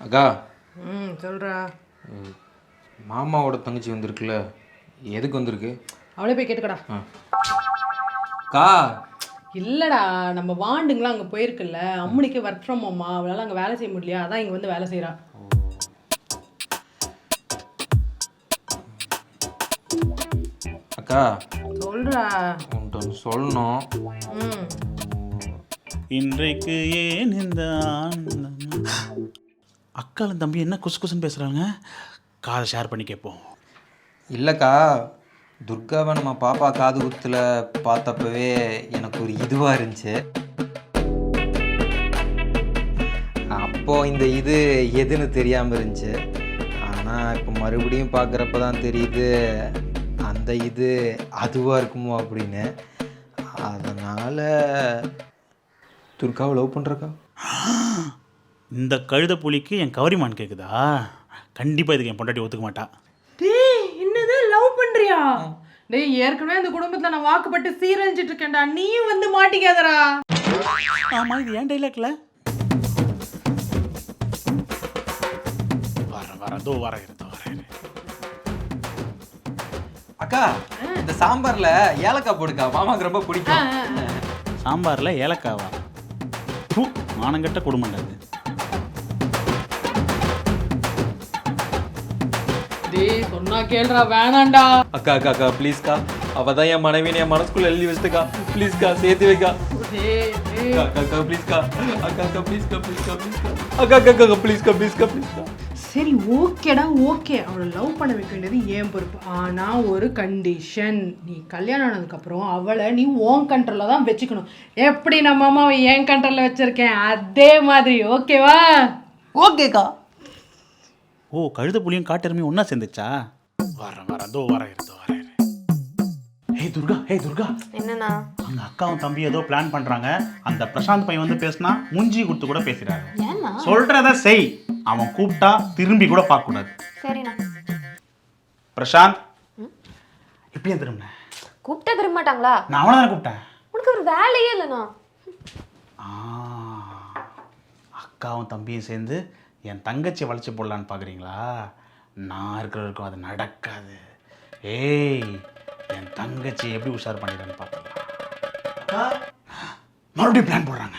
அக்கா. சொல்கிறா. மாமாவோட தங்கச்சி வந்திருக்குல்ல, எதுக்கு வந்திருக்கு? அவளே போய் கேட்டுக்கடா. அக்கா இல்லைடா, நம்ம வாண்டுங்களாம் அங்கே போயிருக்குல்ல, அம்மனிக்கு ஒர்க் ஃப்ரம் ஹோம்மா, அவளால் அங்கே வேலை செய்ய முடியலையா, அதான் இங்கே வந்து வேலை செய்கிறா. அக்கா சொல்கிறா. உன்கிட்ட ஒன்று சொல்லணும். இன்றைக்கு ஏன் இந்த ஆனந்தம்? அக்காலும் தம்பி என்ன குசு குசுன்னு பேசுகிறாங்க, காதை ஷேர் பண்ணி கேட்போம். இல்லைக்கா, துர்காவை நம்ம பாப்பா காது குத்தில் பார்த்தப்பவே எனக்கு ஒரு இதுவாக இருந்துச்சு. அப்போது இந்த இது எதுன்னு தெரியாமல் இருந்துச்சு. ஆனால் இப்போ மறுபடியும் பார்க்குறப்ப தான் தெரியுது அந்த இது அதுவாக இருக்குமோ அப்படின்னு. அதனால் துர்காவை லவ் பண்ணுறக்கா. இந்த கழுத புலிக்கு என் கவரிமான் கேட்குதா? கண்டிப்பாக இதுக்கு என் பொண்டாட்டி ஒத்துக்க மாட்டா. டேய், என்னது லவ் பண்ணுறியா? டேய், ஏற்கனவே இந்த குடும்பத்தில் நான் வாக்குப்பட்டு சீரழிஞ்சிட்டு இருக்கேன்டா, நீயும் வந்து மாட்டிக்காதடா. ஆமாம், இது ஏன் டைலாக்ல வரேன். அக்கா, இந்த சாம்பார்ல ஏலக்காய் போடுக்கா, மாமாக்கு ரொம்ப பிடிக்கும். சாம்பாரில் ஏலக்காவா? மானங்கட்ட குடும்பம் அது. டேய், சொன்னா கேளுடா, வேணாண்டா. அக்கா அக்கா அக்கா ப்ளீஸ்க்கா, அவள் தான் என் மனைவின்னு என் மனசுக்குள்ள எழுதி வச்சுக்கா. ப்ளீஸ்க்கா, சேர்த்து வைக்கா. அக்கா அக்கா ப்ளீஸ்க்கா, அக்கா அக்கா ப்ளீஸ்க்கா ப்ளீஸ்க்கா ப்ளீஸ்க்கா, அக்கா அக்கா அக்கா ப்ளீஸ்க்கா ப்ளீஸ்க்கா ப்ளீஸ்க்கா. சரி, ஓகேடா, ஓகே. அவளை லவ் பண்ண வைக்க வேண்டியது ஏன் பொறுப்பு. ஆனால் ஒரு கண்டிஷன், நீ கல்யாணம் ஆனதுக்கப்புறம் அவளை நீ ஓன் கண்ட்ரோலில் தான் வச்சுக்கணும். எப்படி நம்ம அம்மாவை ஏன் கண்ட்ரோலில் வச்சுருக்கேன் அதே மாதிரி, ஓகேவா? ஓகேக்கா. ஓ, கழுத புலியும் காட்டெருமையும் ஒன்றா சேர்ந்துச்சா? வரேன். ஹே துர்கா, என்னண்ணா? அந்த அக்காவும் தம்பி ஏதோ பிளான் பண்றாங்க. அந்த பிரசாந்த் பையன் வந்து பேசினா மூஞ்சி கொடுத்து கூட பேசுறாரு. ஏன்னா சொல்றத செய், அவன் கூப்பிட்டா திரும்பி கூட பார்க்க கூடாது. சரிண்ணா. பிரசாந்த், இப்படியே திரும்ப கூப்பிட்டா திரும்ப மாட்டாங்களா? நான் அவனை தானே கூப்பிட்டேன். உனக்கு ஒரு வேலையே இல்லைண்ணா. அக்காவும் தம்பியும் சேர்ந்து என் தங்கச்சியை வளைச்சு போடலான்னு பார்க்குறீங்களா? நான் இருக்கிற வரைக்கும் அது நடக்காது. ஏய், என் தங்கச்சி எப்படி உஷார் பண்ணிடுறேன்னு பார்க்கலாம். மறுபடியும் பிளான் போடுறாங்க.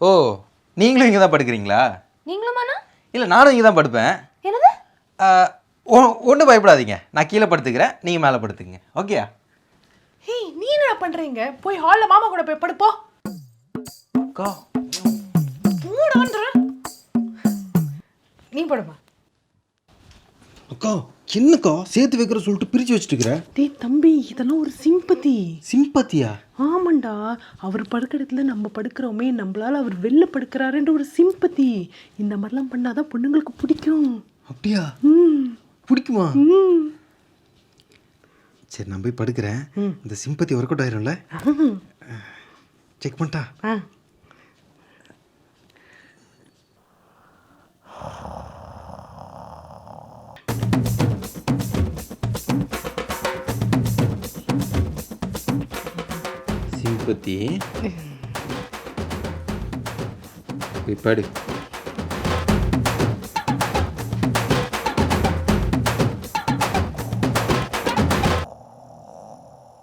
ஓ, நீங்களும் இங்கே தான் படுக்கிறீங்களா? நீங்களுமாண்ணா? இல்லை, நானும் இங்கே தான் படுப்பேன். என்னது? ஒன்றும் பயப்படாதீங்க, நான் கீழே படுத்துக்கிறேன், நீங்கள் மேலே படுத்துங்க. ஓகேயா? ஹேய், நீ என்ன பண்ணுறீங்க? போய் ஹாலில் மாமா கூட போய் படுப்போ. அக்கா போடான்ற நீ படுமா. அக்கா, என்னக்கா சேர்த்து வைக்கிற சொல்லிட்டு பிரித்து வச்சுட்டுக்கிற? டேய் தம்பி, இதெல்லாம் ஒரு சிம்பத்தி. சிம்பத்தியா? ஆமாண்டா, அவர் படுக்கிற இடத்துல நம்ம படுக்கிறோமே, நம்மளால அவர் வெளில படுக்கிறாருன்ற ஒரு சிம்பத்தி. இந்த மாதிரிலாம் பண்ணாதான் பொண்ணுங்களுக்கு பிடிக்கும். அப்படியா? பிடிக்குமா? சரி, நான் போய் படுக்கிறேன். இந்த சிம்பத்தி ஒர்க் அவுட் ஆயிரும்ல? செக் பண்ணிட்டா? சிம்பத்தி போய் படு.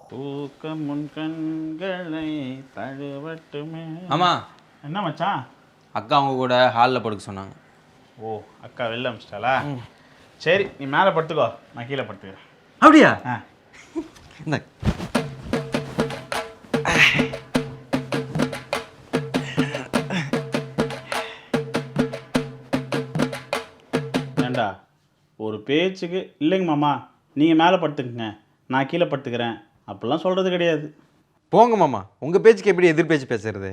தூக்கம் முன் கண்களை தழுவட்டுமே. ஆமா, என்ன மச்சான்? அக்கா அவங்க கூட ஹாலில் படுக்க சொன்னாங்க. ஓ, அக்கா வெளில அமிச்சிட்டாளா? சரி, நீ மேலே படுத்துக்கோ, நான் கீழே படுத்துக்கிறேன். அப்படியா? இந்த ஏண்டா, ஒரு பேச்சுக்கு இல்லைங்க மாமா, நீங்கள் மேலே படுத்துக்குங்க, நான் கீழே படுத்துக்கிறேன் அப்படிலாம் சொல்கிறது கிடையாது. போங்க மாமா, உங்கள் பேச்சுக்கு எப்படி எதிர் பேச்சு பேசுறது?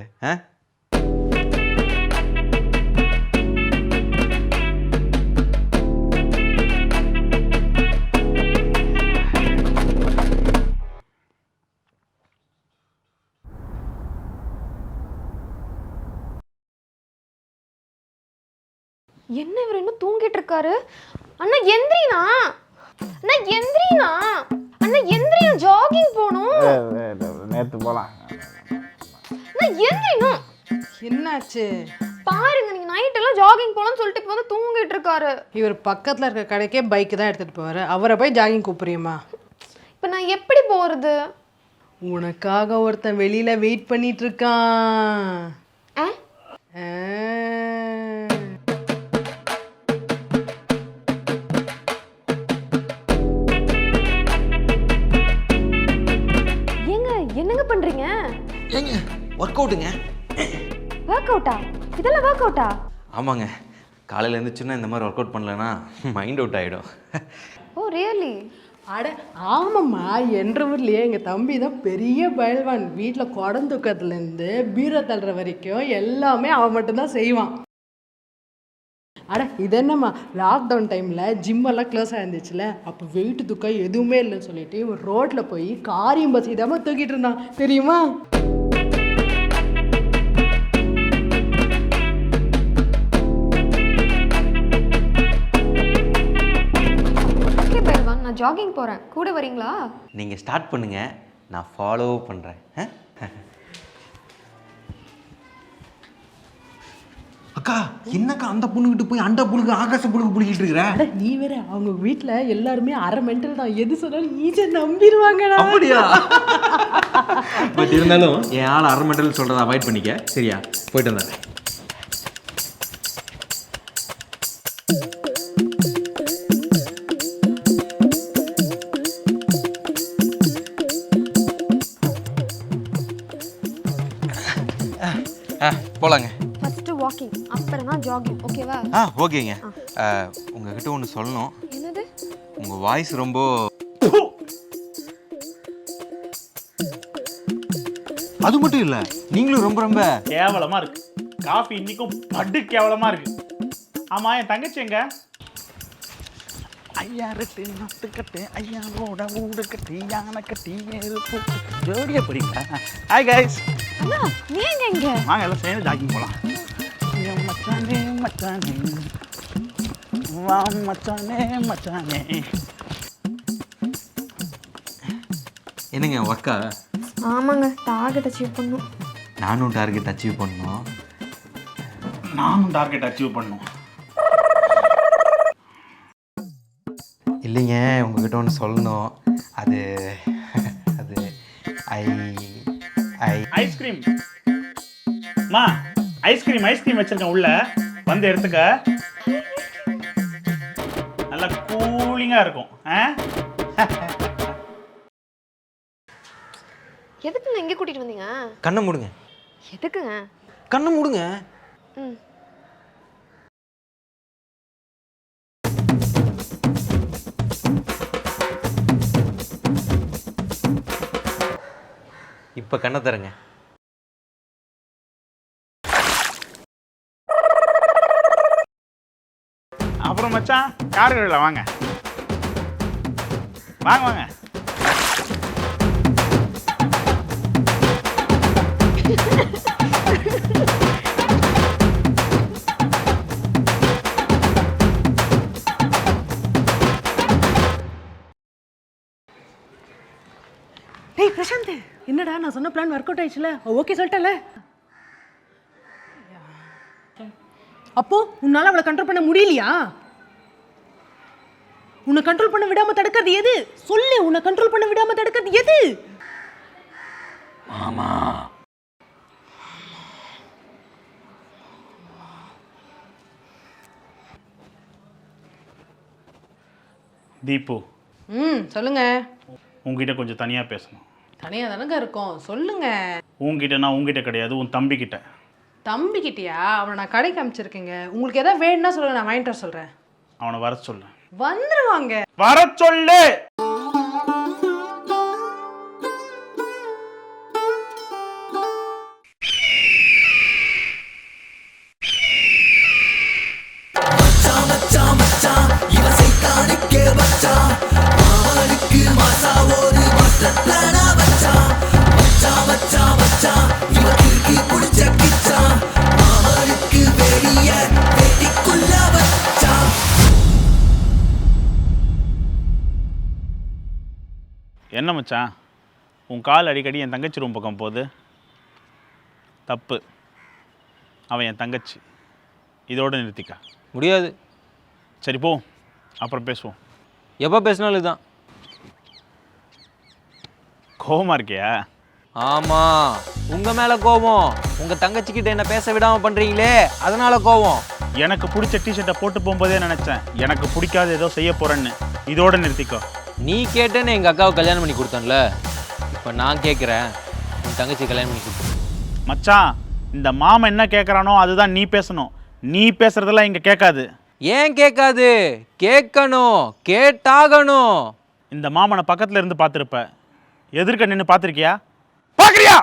என்ன இவர் இன்னும் தூங்கிட்டு இருக்காரு? அண்ணா எந்திரினா, அண்ணா எந்திரினா, அண்ணா எந்திரினா, ஜாகிங் போகணும். நேற்று போகலாம். அண்ணா எந்திரினா. என்னாச்சு? பாருங்க, நீங்க நைட் எல்லாம் ஜாகிங் போகணும்னு சொல்லிட்டு இப்போ வந்து தூங்கிட்டு இருக்காரு. இவர் பக்கத்தில் இருக்க கடைக்கே பைக்கு தான் எடுத்துகிட்டு போவார், அவரை போய் ஜாகிங் கூப்பிட்றியம்மா? இப்போ நான் எப்படி போகிறது? உனக்காக ஒருத்தன் வெளியில் வெயிட் பண்ணிட்டு இருக்கான். ஆ? ஏங்க என்னங்க பண்றீங்க? ஏங்க ஒர்க் அவுட்டுங்க. ஒர்க் அவுட்டா? இதெல்லாம் ஒர்க் அவுட்டா? ஆமாங்க, காலையில் எழுந்துச்சுன்னா இந்த மாதிரி ஒர்க் அவுட் பண்ணலன்னா மைண்ட் அவுட் ஆகிடும். ஓ ரியலி? அட ஆமாம்மா, என்ற ஊர்லேயே எங்கள் தம்பி தான் பெரிய பயில்வான். வீட்டில் குடம் தூக்கத்துலேருந்து பீரோ தள்ளுற வரைக்கும் எல்லாமே அவன் மட்டும்தான் செய்வான். அட இது என்னம்மா, லாக்டவுன் டைமில் ஜிம்மெல்லாம் க்ளோஸ் ஆகிருந்துச்சுல, அப்போ வெயிட்டு தூக்க எதுவுமே இல்லைன்னு சொல்லிட்டு இவன் ரோட்டில் போய் காரியம் பஸ் இதாமல் தூக்கிட்டு இருந்தான் தெரியுமா? நான் ஜாகிங் போறேன், கூட வரீங்களா? நீங்கள் ஸ்டார்ட் பண்ணுங்க, நான் ஃபாலோ பண்ணுறேன். அக்கா என்னக்கா அந்த பொண்ணுகிட்ட போய் அந்த பொண்ணுக்கு ஆகாச பொண்ணுக்கு பிடிக்கிட்டு இருக்கிற? அட நீ வேற, அவங்க வீட்டில் எல்லாருமே அரை மென்டல் தான், எது சொன்னாலும் ஈஸியாக நம்பிடுவாங்கடா. அப்படியா? பட் இருந்தாலும் என் ஆள் அரை மெண்டல் சொல்கிறத அவாய்ட் பண்ணிக்க, சரியா? போயிட்டு வந்தேன். போகலாங்க. ஃபர்ஸ்ட் வாக்கிங், அப்புறம் தான் ஜாகிங், ஓகேவா? ஓகேங்க. உங்ககிட்ட ஒன்று சொல்லணும். என்னது? உங்கள் வாய்ஸ் ரொம்ப அது மட்டும் இல்லை, நீங்களும் ரொம்ப ரொம்ப கேவலமாக இருக்கு. காஃபி இன்னைக்கும் படு கேவலமாக இருக்கு. ஆமாம், என் தங்கச்சி எங்க? ஐயா ரெட்டு நட்டு கட்டு ஐயாவோட ஊடு கட்டி யானை கட்டி போட்டு ஜோடியா போறீங்களா? Hi guys. அண்ணா நீ எங்க இங்க? வாங்க எல்லாம் சேர்ந்து ஜாகிங் போகலாம். மச்சானே மச்சானே வா மச்சானே மச்சானே. என்னங்க ஒர்க்கா? ஆமாங்க, டார்கெட் அச்சீவ் பண்ணணும். நானும் டார்கெட் அச்சீவ் பண்ணணும். நானும் டார்கெட் அச்சீவ் பண்ணணும். இல்லைங்க, உங்ககிட்ட ஒன்று சொல்லணும். அது அது ஐஸ்கிரீம் மா, ஐஸ்கிரீம் வச்சிருக்கேன் உள்ள, வந்து எடுத்துக்க. நல்லா கூலிங்காக இருக்கும். எதுக்குங்க எங்கே கூட்டிட்டு வந்தீங்க? கண்ணை மூடுங்க. எதுக்குங்க? கண்ணை மூடுங்க. ம். இப்போ கண்ணை தரங்க. அப்புறம் மச்சான், கார்களில் வாங்க வாங்க வாங்க. ஏய் பிரசாந்த், என்னடா நான் சொன்ன பிளான் ஒர்க் அவுட் ஆயிடுச்சுல? ஓகே சொல்லிட்டல. அப்போ உன்னால அவளை கண்ட்ரோல் பண்ண முடியலையா? உன்னை கண்ட்ரோல் பண்ண விடாம தடுக்கிறது எது? சொல்லு, உன்னை கண்ட்ரோல் பண்ண விடாம தடுக்கிறது எது? மாமா. தீபு, சொல்லுங்க. உங்ககிட்ட கொஞ்சம் தனியாக பேசணும். தனியாக தானங்க இருக்கோம், சொல்லுங்க. உங்ககிட்ட நான் உங்ககிட்ட கிடையாது, உன் தம்பிக்கிட்ட. தம்பிக்கிட்டயா? அவனை நான் கடைக்கு அனுப்பிச்சிருக்கேங்க. உங்களுக்கு எதாவது வேணும்னா சொல்லுங்க, நான் வாங்கிட்டு வர சொல்கிறேன். அவனை வர சொல்லு. வந்துருவாங்க. வர சொல்லு. வெளிய வெட்டிக்குள்ள என்ன மச்சான் உன் கால் அடிக்கடி என் தங்கச்சி ரூம் பக்கம் போகுது. தப்பு. அவன் என் தங்கச்சி. இதோடு நிறுத்திக்கா. முடியாது. சரி போ, அப்புறம் பேசுவோம். எப்போ பேசினாலும் இதுதான். கோவமாக இருக்கியா? ஆமாம், உங்கள் மேலே கோவம். உங்கள் தங்கச்சிக்கிட்ட என்ன பேச விடாமல் பண்ணுறீங்களே, அதனால கோவம். எனக்கு பிடிச்ச டிஷர்ட்டை போட்டு போகும்போதே நினச்சேன் எனக்கு பிடிக்காத ஏதோ செய்ய போகிறேன்னு. இதோட நிறுத்திக்கோ. நீ கேட்டேன்னு எங்கள் அக்காவை கல்யாணம் பண்ணி கொடுத்தேன்ல, இப்போ நான் கேட்குறேன் உன் தங்கச்சி கல்யாணம் பண்ணி கொடுத்தேன். மச்சான், இந்த மாமன் என்ன கேட்குறானோ அதுதான் நீ பேசணும். நீ பேசுறதெல்லாம் இங்கே கேட்காது. ஏன் கேட்காது? கேட்கணும், கேட்டாகணும். இந்த மாமனை பக்கத்தில் இருந்து பார்த்துருப்ப, எதிர்க்க நின்று பார்த்துருக்கியா? பார்க்குறியா?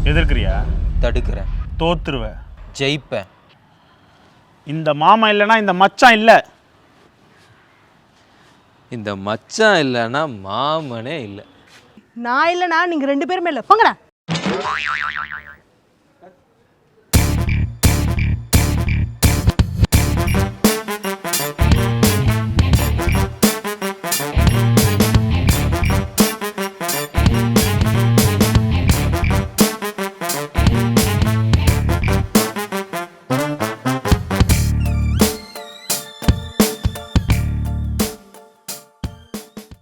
எதிர்க்கிறியா? தடுக்கிறேன். தோத்துருவ. ஜெயிப்பேன். இந்த மாமா இல்லைன்னா இந்த மச்சான் இல்லை. இந்த மச்சான் இல்லைன்னா மாமனே இல்லை. நான் இல்லைனா நீங்கள் 2 பேருமே இல்லை, போங்கடா.